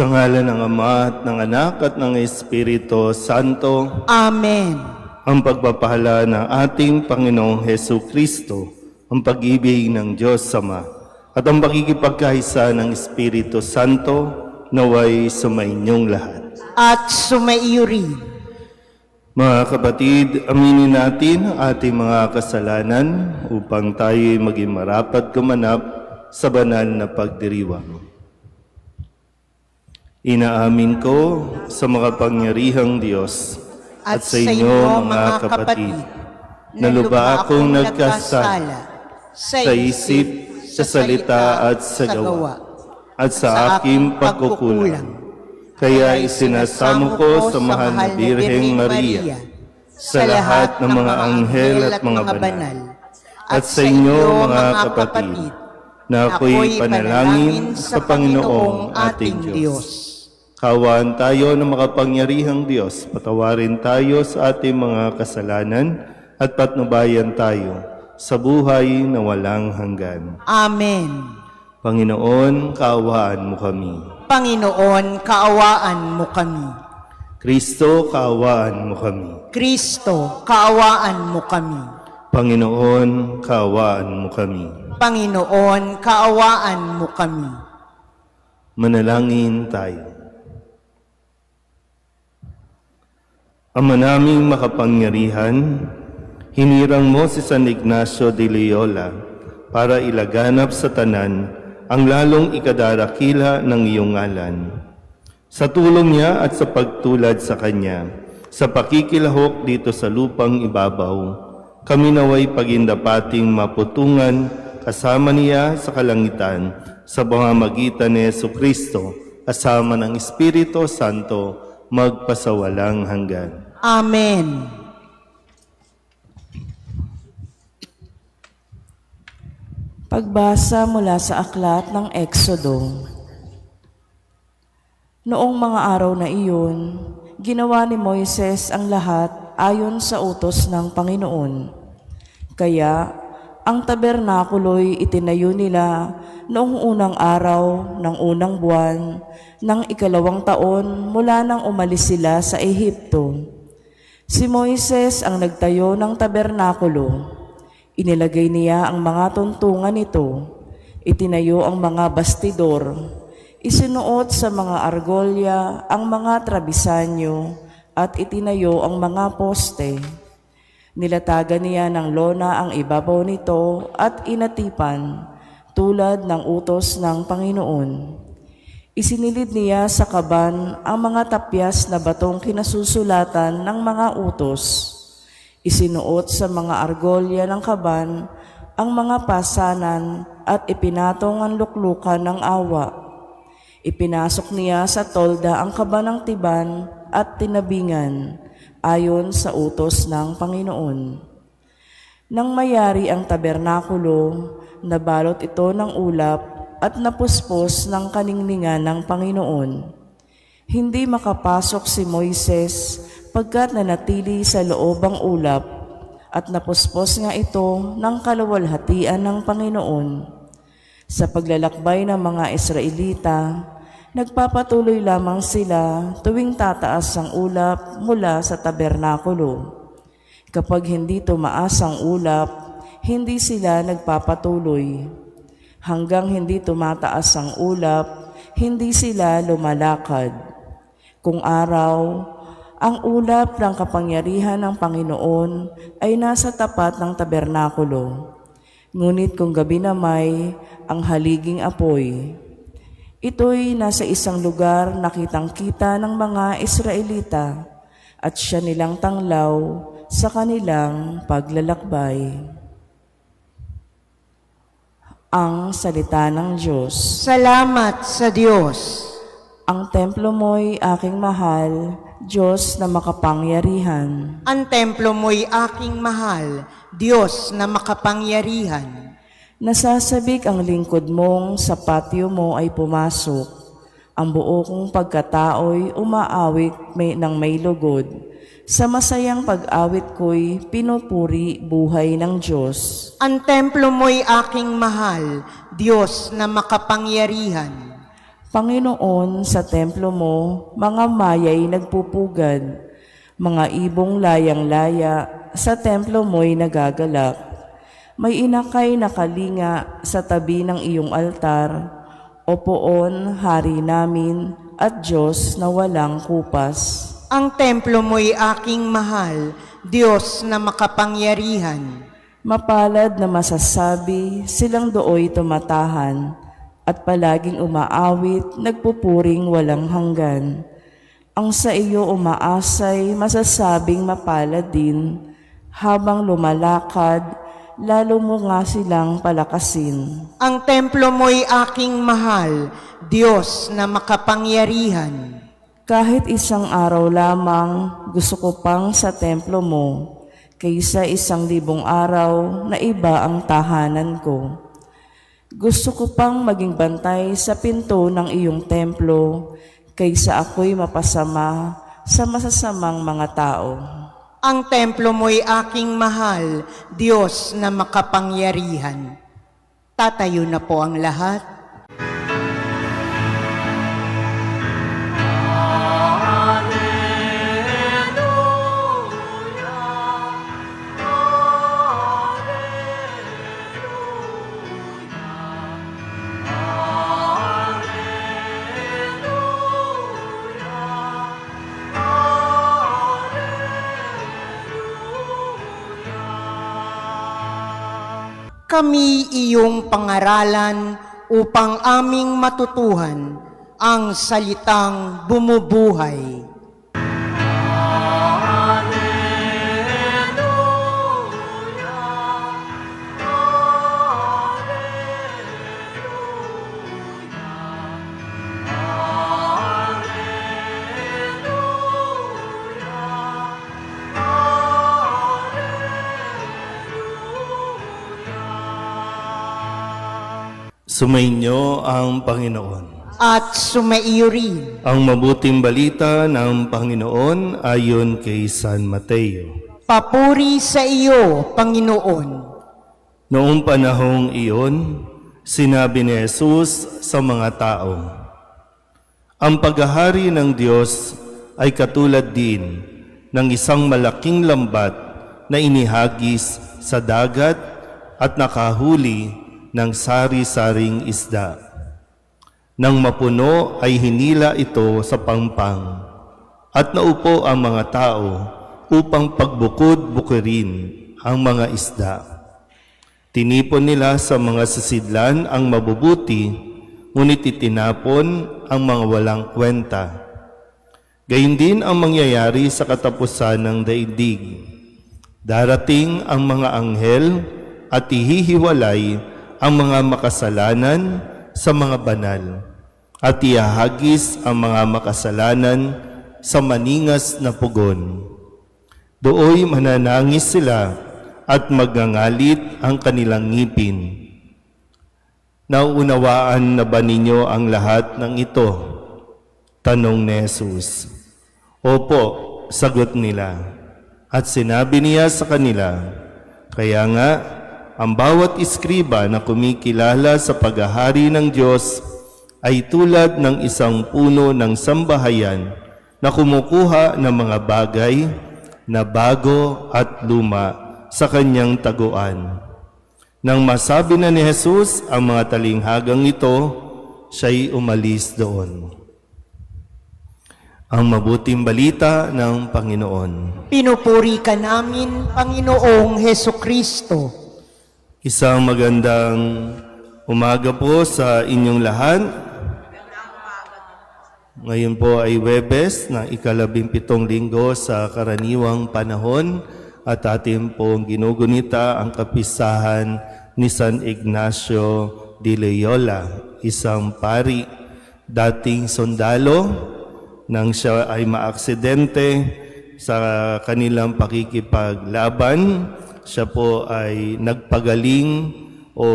Sa ngalan ng Ama at ng Anak at ng Espiritu Santo, Amen. ang pagpapala ng ating Panginoong Hesu Kristo, ang pag-ibig ng Diyos Ama, at ang pakikipagkaisa ng Espiritu Santo naway sumainyong lahat. At sumaiyo rin. Mga kapatid, aminin natin ang ating mga kasalanan upang tayo'y maging marapat gumanap sa banal na pagdiriwang. Inaamin ko sa makapangyarihang Diyos at sa inyo mga kapatid, na lubha akong nagkasala sa isip, sa salita at sa gawa, at sa aking pagkukulang. Kaya isinasamo ko sa mahal na Birheng Maria, sa lahat ng mga anghel at mga banal, at sa inyo mga kapatid, na ako'y panalangin sa Panginoong ating Diyos. Kawaan tayo ng makapangyarihang Diyos, patawarin tayo sa ating mga kasalanan at patnubayan tayo sa buhay na walang hanggan. Amen. Panginoon, kaawaan mo kami. Panginoon, kaawaan mo kami. Kristo, kaawaan mo kami. Kristo, kaawaan mo kami. Panginoon, kaawaan mo kami. Panginoon, kaawaan mo kami. Manalangin tayo. Ama naming makapangyarihan, hinirang mo si San Ignacio de Loyola para ilaganap sa tanan ang lalong ikadarakila ng iyong ngalan. Sa tulong niya at sa pagtulad sa kanya, sa pakikilahok dito sa lupang ibabaw, kami naway pagindapating maputungan kasama niya sa kalangitan sa pamamagitan ni Jesucristo, kasama ng Espiritu Santo, magpasawalang hanggan. Amen. Pagbasa mula sa aklat ng Exodo. Noong mga araw na iyon, ginawa ni Moises ang lahat ayon sa utos ng Panginoon. Kaya ang tabernakulo'y itinayo nila noong unang araw ng unang buwan ng 2 taon mula nang umalis sila sa Ehipto. Si Moises ang nagtayo ng tabernakulo. Inilagay niya ang mga tuntungan nito. Itinayo ang mga bastidor. Isinuot sa mga argolya ang mga trabisanyo at itinayo ang mga poste. Nilatagan niya ng lona ang ibabaw nito at inatipan tulad ng utos ng Panginoon. Isinilid niya sa kaban ang mga tapyas na batong kinasusulatan ng mga utos. Isinuot sa mga argolya ng kaban ang mga pasanan at ipinatong ang luklukan ng awa. Ipinasok niya sa tolda ang kaban ng tiban at tinabingan ayon sa utos ng Panginoon. Nang mayari ang tabernakulo, nabalot ito ng ulap at napuspos ng kaningningan ng Panginoon. Hindi makapasok si Moises pagkat nanatili sa loob ang ulap at napuspos nga ito ng kaluwalhatian ng Panginoon. Sa paglalakbay ng mga Israelita, nagpapatuloy lamang sila tuwing tataas ang ulap mula sa tabernakulo. Kapag hindi tumaas ang ulap, hindi sila nagpapatuloy. Hanggang hindi tumataas ang ulap, hindi sila lumalakad. Kung araw, ang ulap ng kapangyarihan ng Panginoon ay nasa tapat ng tabernakulo. Ngunit kung gabi na may ang haliging apoy, ito'y nasa isang lugar na kitang-kita ng mga Israelita at siya nilang tanglaw sa kanilang paglalakbay. Ang salita ng Diyos. Salamat sa Diyos. Ang templo mo'y aking mahal, Diyos na makapangyarihan. Ang templo mo'y aking mahal, Diyos na makapangyarihan. Nasasabik ang lingkod mong sa patio mo ay pumasok. Ang buo kong pagkatao'y umaawit ng may lugod. Sa masayang pag-awit ko'y pinupuri buhay ng Diyos. Ang templo mo'y aking mahal, Diyos na makapangyarihan. Panginoon, sa templo mo, mga mayay nagpupugad, mga ibong layang-laya, sa templo mo'y nagagalak. May inakay na kalinga sa tabi ng iyong altar, O poon, Hari namin, at Diyos na walang kupas. Ang templo mo'y aking mahal, Diyos na makapangyarihan. Mapalad na masasabi, silang dooy tumatahan, at palaging umaawit, nagpupuring walang hanggan. Ang sa iyo umaasay, masasabing mapalad din, habang lumalakad, lalo mo nga silang palakasin. Ang templo mo'y aking mahal, Diyos na makapangyarihan. Kahit isang araw lamang, gusto ko pang sa templo mo, kaysa 1,000 araw na iba ang tahanan ko. Gusto ko pang maging bantay sa pinto ng iyong templo, kaysa ako'y mapasama sa masasamang mga tao. Ang templo mo'y aking mahal, Diyos na makapangyarihan. Tatayo na po ang lahat. Kami iyong pangaralan upang aming matutuhan ang salitang bumubuhay. Sumainyo ang Panginoon. At sumaiyo rin. Ang mabuting balita ng Panginoon ayon kay San Mateo. Papuri sa iyo, Panginoon. Noong panahong iyon, sinabi ni Jesus sa mga tao, ang paghahari ng Diyos ay katulad din ng isang malaking lambat na inihagis sa dagat at nakahuli ng sari-saring isda. Nang mapuno ay hinila ito sa pangpang at naupo ang mga tao upang pagbukod-bukirin ang mga isda. Tinipon nila sa mga sasidlan ang mabubuti, ngunit itinapon ang mga walang kwenta. Gayun din ang mangyayari sa katapusan ng daigdig. Darating ang mga anghel at ihihiwalay ang mga makasalanan sa mga banal at ihahagis ang mga makasalanan sa maningas na pugon. Dooy mananangis sila at magngangalit ang kanilang ngipin. Nauunawaan na ba ninyo ang lahat ng ito? Tanong ni Jesus. Opo, sagot nila. At sinabi niya sa kanila, kaya nga, ang bawat iskriba na kumikilala sa paghahari ng Diyos ay tulad ng isang puno ng sambahayan na kumukuha ng mga bagay na bago at luma sa kanyang taguan. Nang masabi na ni Jesus ang mga talinghagang ito, siya'y umalis doon. Ang mabuting balita ng Panginoon. Pinupuri ka namin, Panginoong Hesukristo. Isang magandang umaga po sa inyong lahat. Ngayon po ay Huwebes ng ika-17 linggo sa karaniwang panahon at atin pong ginugunita ang kapistahan ni San Ignacio de Loyola, isang pari, dating sundalo, nang siya ay maaksidente sa kanilang pakikipaglaban. Siya po ay nagpagaling o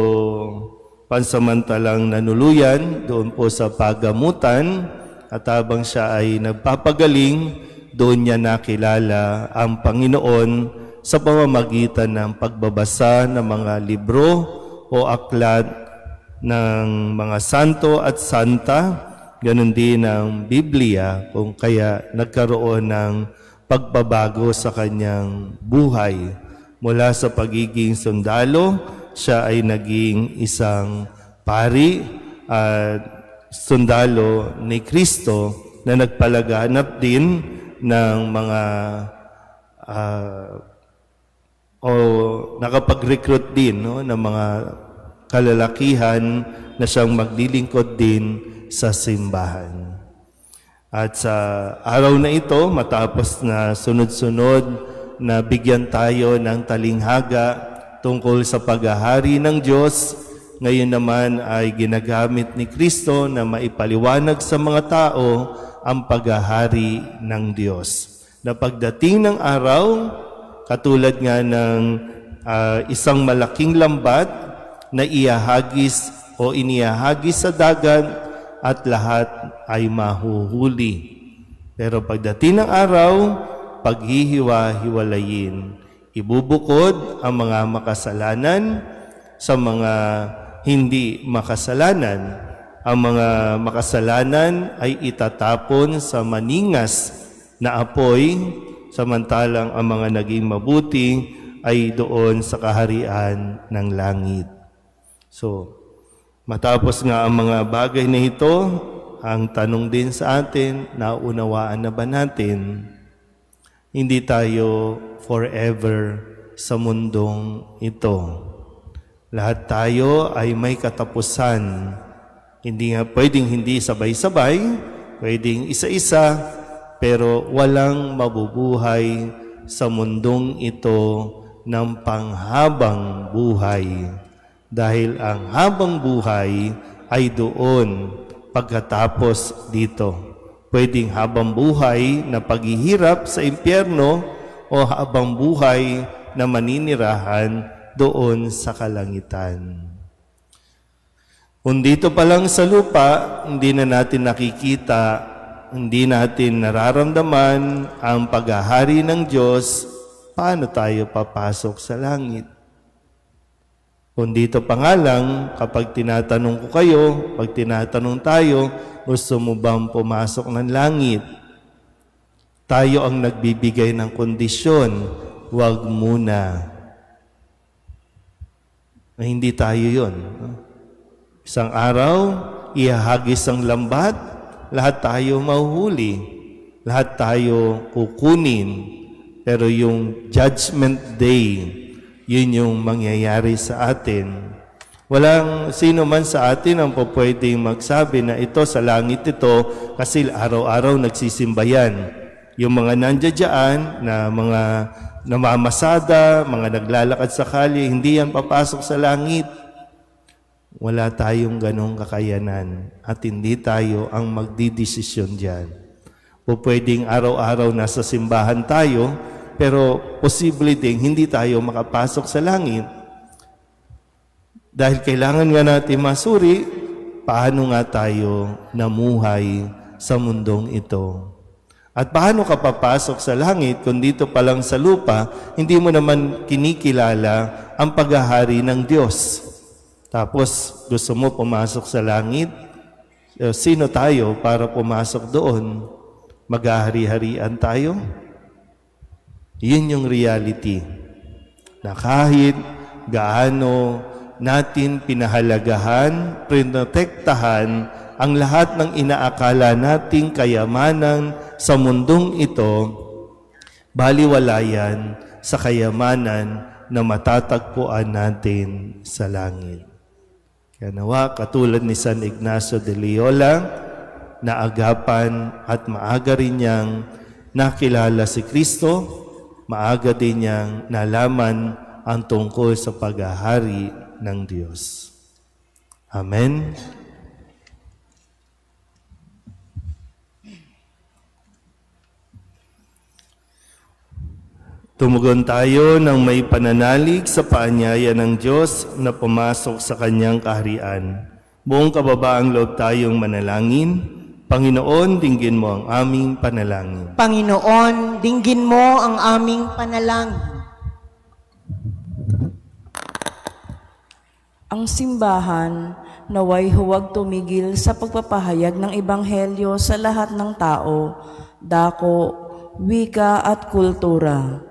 pansamantalang nanuluyan doon po sa pagamutan at habang siya ay nagpapagaling, doon niya nakilala ang Panginoon sa pamamagitan ng pagbabasa ng mga libro o aklat ng mga santo at santa Ganon din ang Biblia kung kaya nagkaroon ng pagbabago sa kanyang buhay. Mula sa pagiging sundalo, siya ay naging isang pari at sundalo ni Kristo na nagpalaganap din ng mga o nakapag-recruit din ng mga kalalakihan na siyang maglilingkod din sa simbahan. At sa araw na ito, matapos na sunod-sunod na bigyan tayo ng talinghaga tungkol sa paghahari ng Diyos, ngayon naman ay ginagamit ni Kristo na maipaliwanag sa mga tao ang paghahari ng Diyos. Na pagdating ng araw, katulad nga ng isang malaking lambat na iahagis o inihagis sa dagat at lahat ay mahuhuli. Pero pagdating ng araw, paghihiwa-hiwalayin. Ibubukod ang mga makasalanan sa mga hindi makasalanan. Ang mga makasalanan ay itatapon sa maningas na apoy, samantalang ang mga naging mabuti ay doon sa kaharian ng langit. So, matapos nga ang mga bagay na ito, ang tanong din sa atin, naunawaan na ba natin? Hindi tayo forever sa mundong ito. Lahat tayo ay may katapusan. Hindi nga pwedeng hindi sabay-sabay, pwedeng isa-isa, pero walang mabubuhay sa mundong ito ng panghabang buhay. Dahil ang habang buhay ay doon pagkatapos dito. Pwedeng habang buhay na paghihirap sa impyerno o habang buhay na maninirahan doon sa kalangitan. Kung dito pa lang sa lupa, hindi na natin nakikita, hindi natin nararamdaman ang paghahari ng Diyos, paano tayo papasok sa langit? Kung dito pa nga lang, kapag tinatanong ko kayo, pag tinatanong tayo, gusto mo bang pumasok ng langit? Tayo ang nagbibigay ng kondisyon, huwag muna. Hindi tayo yon. Isang araw, ihahagis ang lambat, lahat tayo mahuhuli, lahat tayo kukunin. Pero yung judgment day, yun yung mangyayari sa atin. Walang sino man sa atin ang pwedeng magsabi na ito sa langit ito kasi araw-araw nagsisimba yan. Yung mga nandiyan na mga namamasada, mga naglalakad sa kalye, hindi yan papasok sa langit. Wala tayong ganong kakayanan at hindi tayo ang magdidesisyon dyan. O pwedeng araw-araw nasa simbahan tayo, pero posible ding hindi tayo makapasok sa langit. Dahil kailangan nga natin masuri, paano nga tayo namuhay sa mundong ito. At paano ka papasok sa langit kung dito pa lang sa lupa, hindi mo naman kinikilala ang paghahari ng Diyos. Tapos gusto mo pumasok sa langit, sino tayo para pumasok doon? Maghahari-harian tayo? Yun yung reality. Na kahit gaano natin pinahalagahan, pinotektahan ang lahat ng inaakala nating kayamanan sa mundong ito, baliwala yan sa kayamanan na matatagpuan natin sa langit. Kaya nawa, katulad ni San Ignacio de Loyola, naagapan at maaga rin niyang nakilala si Kristo, maaga din niyang nalaman ang tungkol sa paghahari ng Diyos. Amen. Tumugon tayo ng may pananalig sa paanyaya ng Diyos na pumasok sa Kanyang kaharian. Buong kababaang loob tayong manalangin. Panginoon, dinggin mo ang aming panalangin. Panginoon, dinggin mo ang aming panalangin. Ang simbahan naway huwag tumigil sa pagpapahayag ng Ebanghelyo sa lahat ng tao, dako, wika at kultura.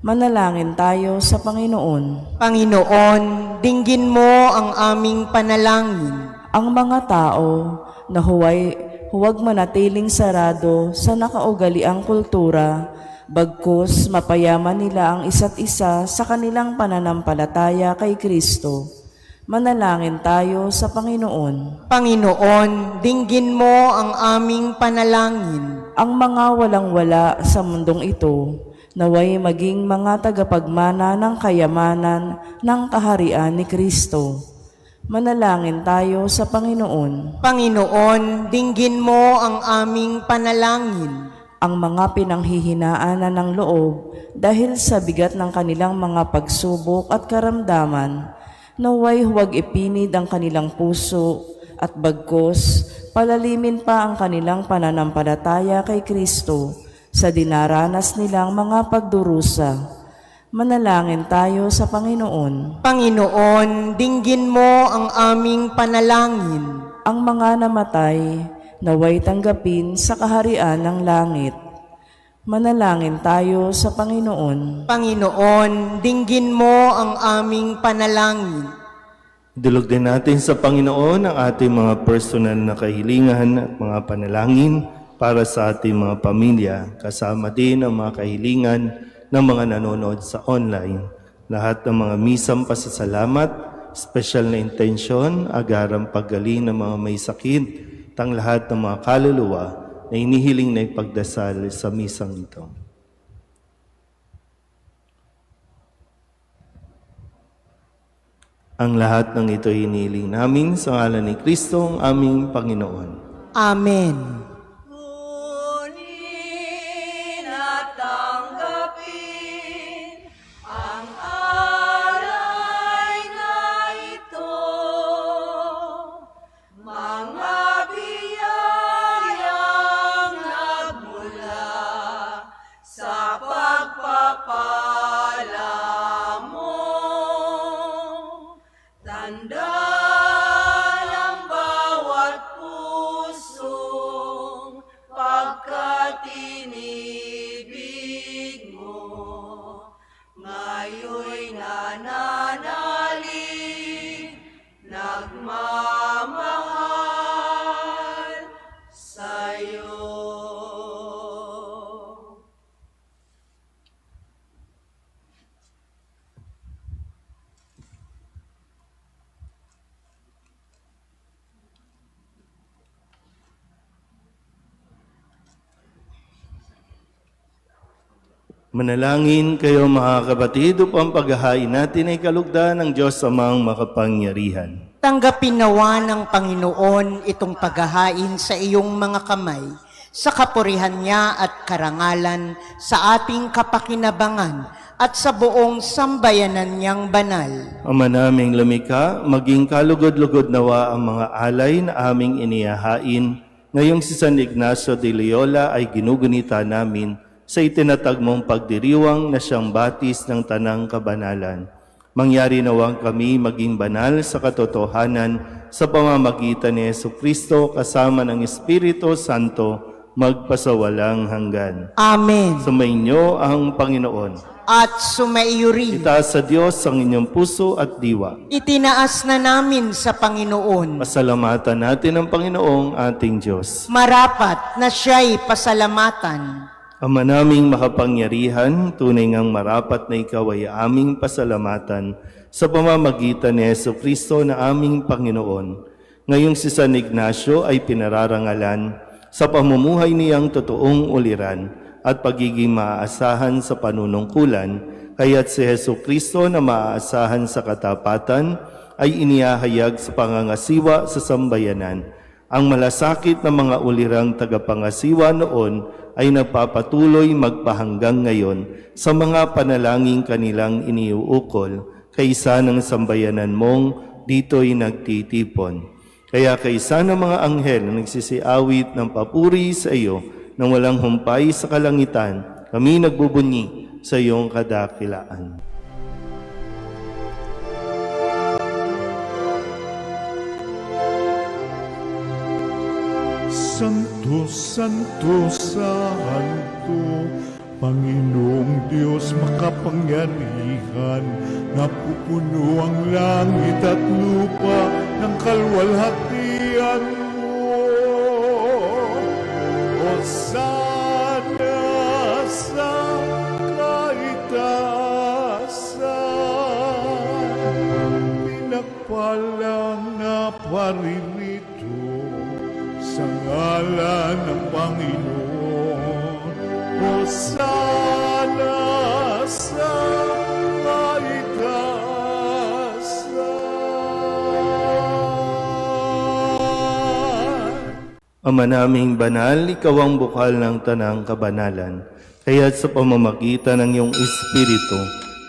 Manalangin tayo sa Panginoon. Panginoon, dinggin mo ang aming panalangin. Ang mga tao na huwag manatiling sarado sa nakaugaliang kultura, bagkus mapayaman nila ang isa't isa sa kanilang pananampalataya kay Kristo. Manalangin tayo sa Panginoon. Panginoon, dinggin mo ang aming panalangin. Ang mga walang-wala sa mundong ito, naway maging mga tagapagmana ng kayamanan ng kaharian ni Kristo. Manalangin tayo sa Panginoon. Panginoon, dinggin mo ang aming panalangin. Ang mga pinanghihinaan na ng loob dahil sa bigat ng kanilang mga pagsubok at karamdaman, naway huwag ipinid ang kanilang puso at bagkus palalimin pa ang kanilang pananampalataya kay Kristo sa dinaranas nilang mga pagdurusa. Manalangin tayo sa Panginoon. Panginoon, dinggin mo ang aming panalangin. Ang mga namatay, naway tanggapin sa kaharian ng langit. Manalangin tayo sa Panginoon. Panginoon, dinggin mo ang aming panalangin. Idulog din natin sa Panginoon ang ating mga personal na kahilingan at mga panalangin para sa ating mga pamilya, kasama din ang mga kahilingan ng mga nanonood sa online. Lahat ng mga misang pasasalamat, special na intensyon, agarang paggaling ng mga may sakit, tang lahat ng mga kaluluwa na inihiling na ipagdasal sa misang ito. Ang lahat ng ito inihiling namin sa ngalan ni Kristo, ang aming Panginoon. Amen. Kunin at tanggapin ang alay na ito, mga biyayang nagmula sa pagpapala mo. Tanda ng bawat pusong pagkatinibig mo, ngayon'y nananalig, nagmamahal sa'yo. Manalangin kayo mga kapatid upang paghahain natin ay kalugdan ng Diyos amang makapangyarihan. Tanggapin nawa ng Panginoon itong paghahain sa iyong mga kamay, sa kapurihan niya at karangalan, sa ating kapakinabangan, at sa buong sambayanan niyang banal. Ama naming lumikha, maging kalugod-lugod nawa ang mga alay na aming inihahain. Ngayong si San Ignacio de Loyola ay ginugunita namin sa itinatag mong pagdiriwang na siyang batis ng tanang kabanalan. Mangyari nawang kami maging banal sa katotohanan sa pamamagitan ni Jesucristo kasama ng Espiritu Santo magpasawalang hanggan. Amen. Sumainyo ang Panginoon. At sumaiyo rin. Itaas sa Diyos ang inyong puso at diwa. Itinaas na namin sa Panginoon. Pasalamatan natin ang Panginoong ating Diyos. Marapat na siya'y pasalamatan. Ama naming makapangyarihan, tunay ngang marapat na ikaw ay aming pasalamatan sa pamamagitan ni Jesucristo na aming Panginoon. Ngayong si San Ignacio ay pinararangalan sa pamumuhay niyang totoong uliran at pagiging maaasahan sa panunungkulan, kaya't si Jesucristo na maaasahan sa katapatan ay inihahayag sa pangangasiwa sa sambayanan. Ang malasakit na mga ulirang tagapangasiwa noon ay nagpapatuloy magpahanggang ngayon sa mga panalangin kanilang iniuukol kaysa ng sambayanan mong dito'y nagtitipon. Kaya kaysa ng mga anghel na nagsisiawit ng papuri sa iyo nang walang humpay sa kalangitan, kami nagbubunyi sa iyong kadakilaan. Santo, Santo, Santo, Panginoong Diyos makapangyarihan, napupuno ang langit at lupa ng kalwalhatian mo. Hosana sa kaitaasan, pinagpalang na paririto sa ngalan ng Panginoon. Hosana sa kaitaasan. Ama naming banal, ikaw ang bukal ng tanang kabanalan. Kaya't sa pamamagitan ng iyong Espiritu,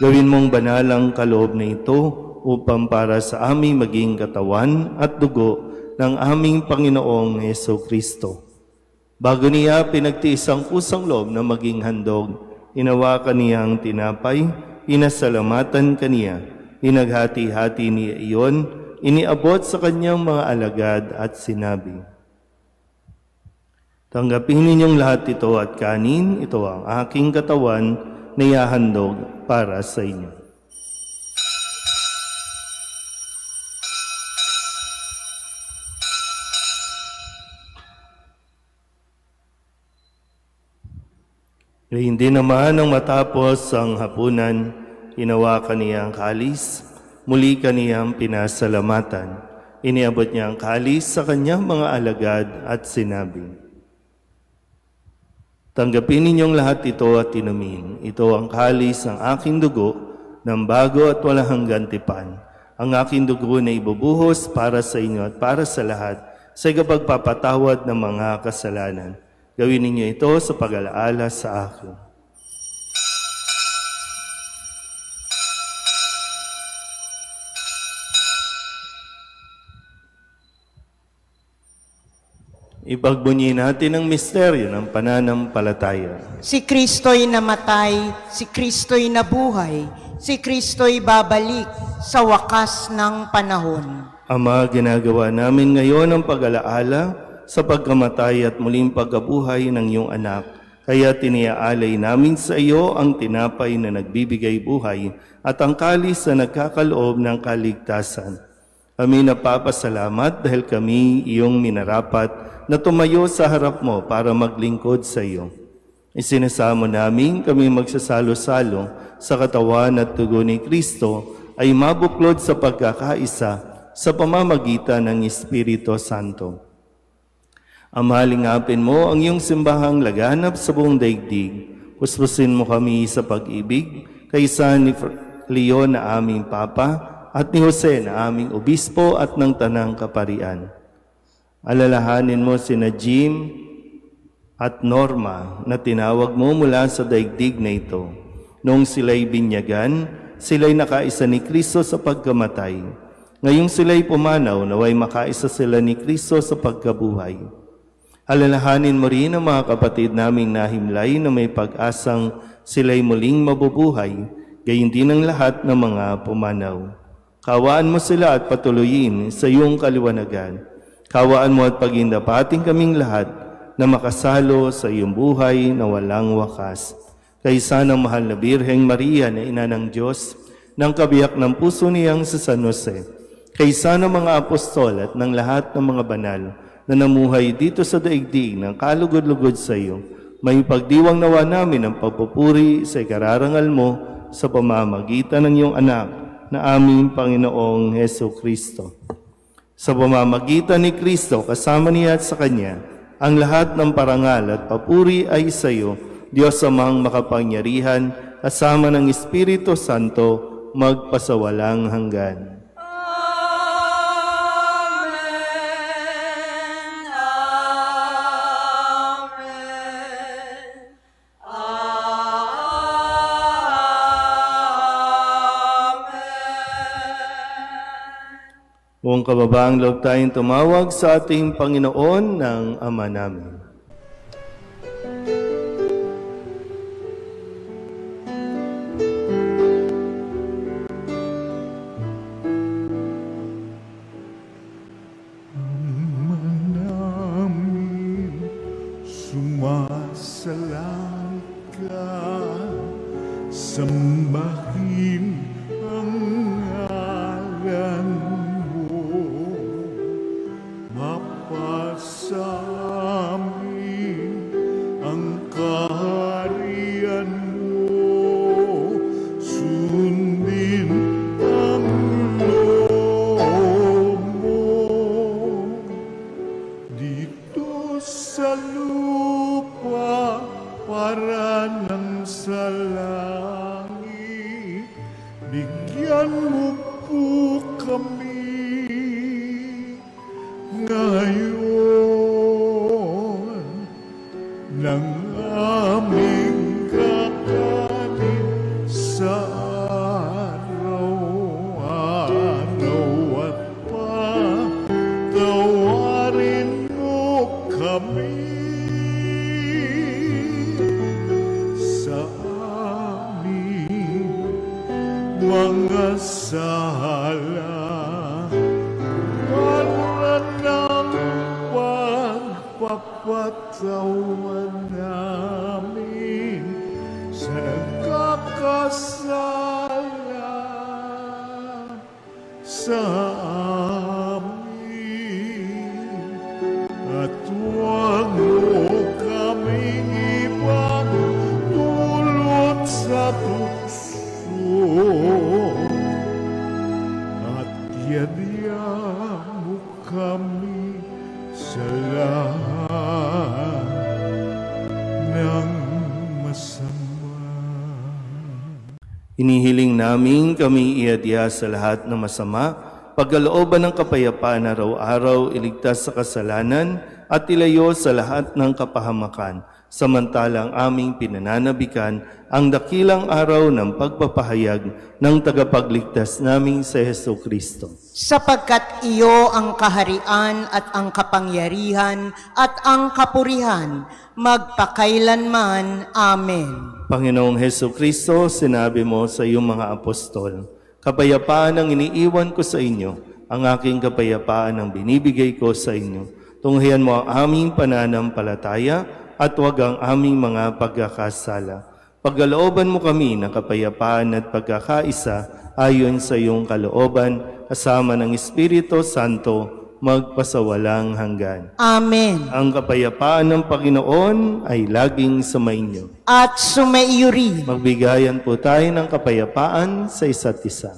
gawin mong banal ang kaloob na ito upang para sa aming maging katawan at dugo ng aming Panginoong Heso Kristo. Bago niya pinagtiis ang kusang loob na maging handog, inawakan niya ang tinapay, inasalamatan kaniya, inaghati-hati niya iyon, iniabot sa kanyang mga alagad at sinabi, "Tanggapin ninyong lahat ito at kanin, ito ang aking katawan na ihahandog para sa inyo." Hindi naman nang matapos ang hapunan, hinawakan niya ang kalis, muli kaniyang pinasalamatan. Iniabot niya ang kalis sa kanyang mga alagad at sinabi, "Tanggapin ninyong lahat ito at inumin. Ito ang kalis ng aking dugo ng bago at walang hanggang tipan. Ang aking dugo na ibubuhos para sa inyo at para sa lahat sa ikapagpapatawad ng mga kasalanan. Gawin ninyo ito sa pag-alaala sa akin." Ipagbunyi natin ang misteryo ng pananampalataya. Si Kristo'y namatay, si Kristo'y nabuhay, si Kristo'y babalik sa wakas ng panahon. Ama, ginagawa namin ngayon ang pag-alaala sa pagkamatay at muling pagkabuhay ng iyong anak. Kaya tiniaalay namin sa iyo ang tinapay na nagbibigay buhay at ang kalis na nagkakaloob ng kaligtasan. Kami napapasalamat dahil kami iyong minarapat na tumayo sa harap mo para maglingkod sa iyo. Isinasamo namin kami magsasalo-salo sa katawan at dugo ni Kristo ay mabuklod sa pagkakaisa sa pamamagitan ng Espiritu Santo. Amalingapin mo ang iyong simbahang laganap sa buong daigdig. Puspusin mo kami sa pag-ibig kaysa ni Leon na aming Papa at ni Jose na aming Obispo at ng Tanang Kaparian. Alalahanin mo sina Jim at Norma na tinawag mo mula sa daigdig na ito. Noong sila'y binyagan, sila'y nakaisa ni Kristo sa pagkamatay. Ngayong sila'y pumanaw, naway makaisa sila ni Kristo sa pagkabuhay. Alalahanin mo rin ang mga kapatid naming nahimlay na may pag-asang sila'y muling mabubuhay, gayon din ang lahat ng mga pumanaw. Kawaan mo sila at patuloyin sa iyong kaliwanagan. Kawaan mo at pagindapating kaming lahat na makasalo sa iyong buhay na walang wakas. Kaysa ng mahal na Birheng Maria na ina ng Diyos, ng kabiyak ng puso niyang sa San Jose, kaysa ng mga apostol at ng lahat ng mga banal na namuhay dito sa daigdig ng kalugod-lugod sa iyo, may pagdiwang nawa namin ang pagpupuri sa ikararangal mo sa pamamagitan ng iyong anak na aming Panginoong Heso Kristo. Sa pamamagitan ni Kristo, kasama niya at sa Kanya, ang lahat ng parangal at papuri ay sa iyo, Diyos Amang makapangyarihan, kasama ng Espiritu Santo, magpasawalang hanggan. Amen. Amen. Amen. Buong kababaang loob tayong tumawag sa ating Panginoon ng Ama namin. Ama namin, nasa langit ka, sambahin ang ngalan mo, mapasamin ang kaharian mo, sundin ang loob mo, dito sa lupa para nang sa langit. Bigyan mo po kami ngayon ng aming kakanin sa araw-araw, at patawarin mo kami sa aming mga sala, para ng pagpapatawa namin sa nagkakasala sa amin, at huwag mo kaming ipagdulot sa tukso, at yadya mo kami sa lahat ng masama. Inihiling namin kami iadya sa lahat ng masama, pagkalooban ng kapayapaan araw-araw, iligtas sa kasalanan, at ilayo sa lahat ng kapahamakan, samantalang aming pinananabikan ang dakilang araw ng pagpapahayag ng tagapagligtas naming si Hesu Kristo. Sapagkat iyo ang kaharian at ang kapangyarihan at ang kapurihan, magpakailanman. Amen. Panginoong Hesu Kristo, sinabi mo sa iyong mga apostol, kapayapaan ang iniiwan ko sa inyo, ang aking kapayapaan ang binibigay ko sa inyo. Tunghayan mo ang aming pananampalataya at huwag ang aming mga pagkakasala. Pagkalooban mo kami ng kapayapaan at pagkakaisa ayon sa iyong kalooban, kasama ng Espiritu Santo, magpasawalang hanggan. Amen. Ang kapayapaan ng Panginoon ay laging sumainyo. At sumaiyo rin. Magbigayan po tayo ng kapayapaan sa isa't isa.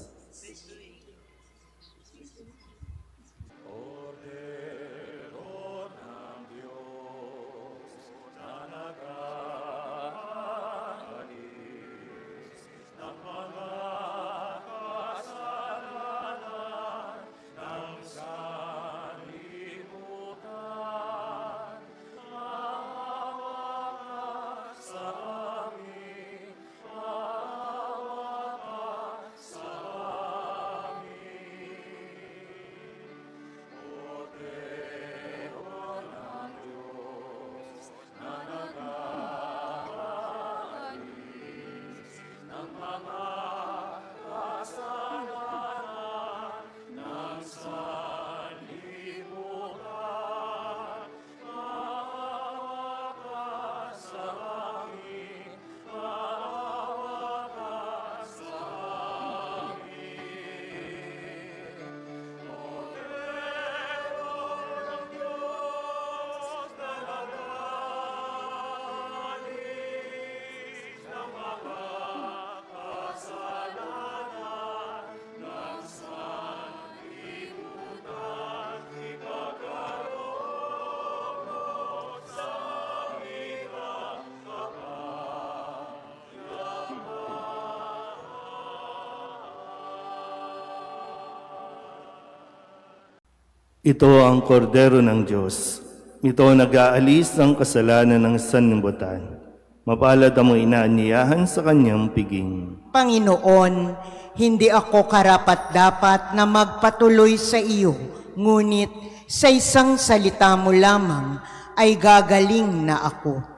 Ito ang kordero ng Diyos. Ito nag-aalis ng kasalanan ng sanlibutan. Mapalad ang mga inaanyayahan sa kanyang piging. Panginoon, hindi ako karapat-dapat na magpatuloy sa iyo, ngunit sa isang salita mo lamang ay gagaling na ako.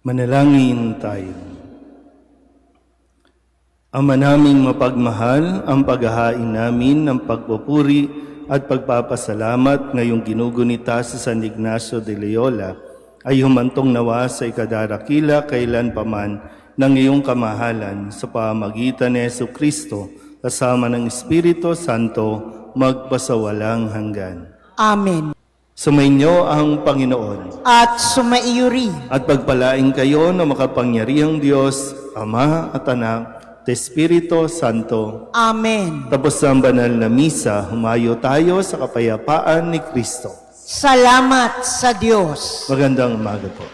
Manalangin tayo. Ama naming mapagmahal, ang paghahain namin ng pagpupuri at pagpapasalamat ngayong ginugunita sa San Ignacio de Loyola ay humantong nawa sa ikadarakila kailanpaman ng iyong kamahalan sa pamagitan ni Jesucristo kasama ng Espiritu Santo magpasawalang hanggan. Amen. Sumainyo ang Panginoon At sumaiyo rin. at pagpalain kayo ng makapangyarihang Diyos, Ama at Anak, at Espiritu Santo. Amen. Tapos ang banal na misa, humayo tayo sa kapayapaan ni Kristo. Salamat sa Diyos. Magandang umaga po.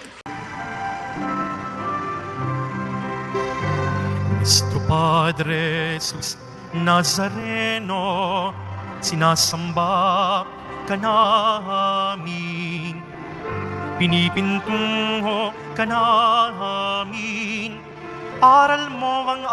Nuestro Padre Jesus Nazareno, sinasamba ka namin, pinipintungo ka namin, aral mo ang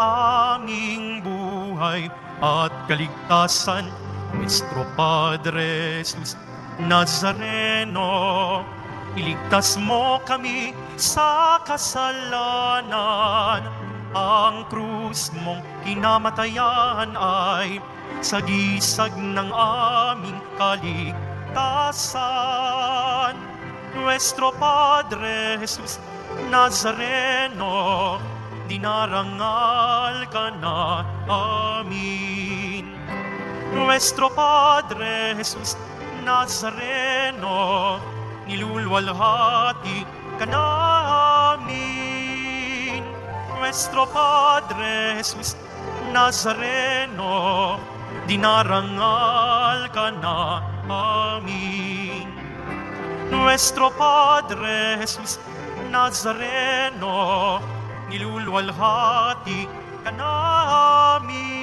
aming buhay at kaligtasan. Nuestro Padre Jesus Nazareno, iligtas mo kami sa kasalanan. Ang krus mong kinamatayan ay sagisag ng aming kaligtasan. Nuestro Padre Jesus Nazareno, dinarangal ka na amin. Nuestro Padre Jesus Nazareno, nilulwalhati ka namin. Nuestro Padre Jesus Nazareno, dinarangal ka na amin. Nuestro Padre Jesus Nazareno, nilulwalhati ka namin.